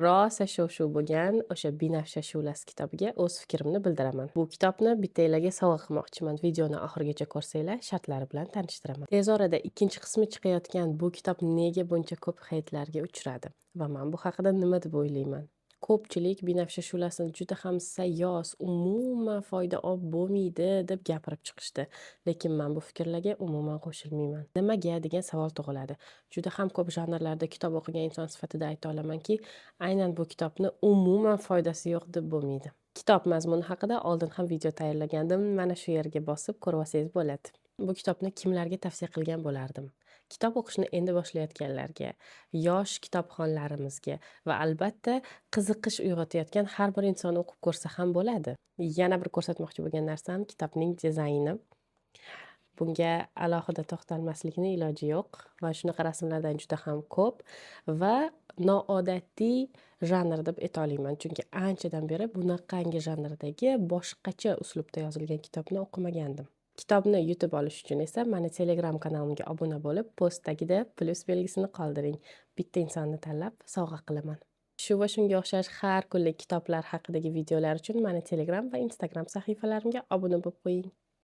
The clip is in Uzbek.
Rosa shov-shuv bo'lgan o'sha Binafsha shu'lasi kitobiga o'z fikrimni bildiraman. Bu kitobni bittanglarga sovg'a qilmoqchiman. Videoni oxirigacha ko'rsanglar, shartlari bilan tanishtiraman. Tez orada ikkinchi qismi chiqayotgan bu kitob nega buncha ko'p heytlarga uchradi va men bu haqida nima deb o'ylayman? Ko'pchilik Binafsha shu'lasini juda ham sayoz, umuman foyda olib bo'lmaydi deb gapirib chiqishdi. Lekin men bu fikrlarga umuman qo'shilmayman. Nimaga degan savol tug'iladi. Juda ham ko'p janrlarda kitob o'qigan inson sifatida ayta olamanki, aynan bu kitobni umuman foydasi yo'q deb bo'lmaydi. Kitob mazmuni haqida oldin ham video tayyorlagandim. Mana shu yerga bosib ko'rib olsangiz bo'ladi. Bu kitobni kimlarga tavsiya qilgan bo'lardim? Kitob o'qishni endi boshlayotganlarga, yosh kitobxonlarimizga va albatta qiziqish uyg'otayotgan har bir inson o'qib ko'rsa ham bo'ladi. Yana bir ko'rsatmoqchi bo'lgan narsam kitobning dizayni. Bunga alohida to'xtalmaslikning iloji yo'q va shunaqa rasmlardan juda ham ko'p va noodatiy janr deb ayta olaman. Chunki anchadan beri bunaqangi janrdagi boshqacha uslubda yozilgan kitobni o'qimagandim. Kitobni yutib olish uchun esa meni Telegram kanalimga obuna bo'lib, post tagida plus belgisini qoldiring. Bitta insonni tanlab sovg'a qilaman. Shu va shunga o'xshash har kunlik kitoblar haqidagi videolar uchun meni Telegram va Instagram sahifalarimga obuna bo'lib qo'ying.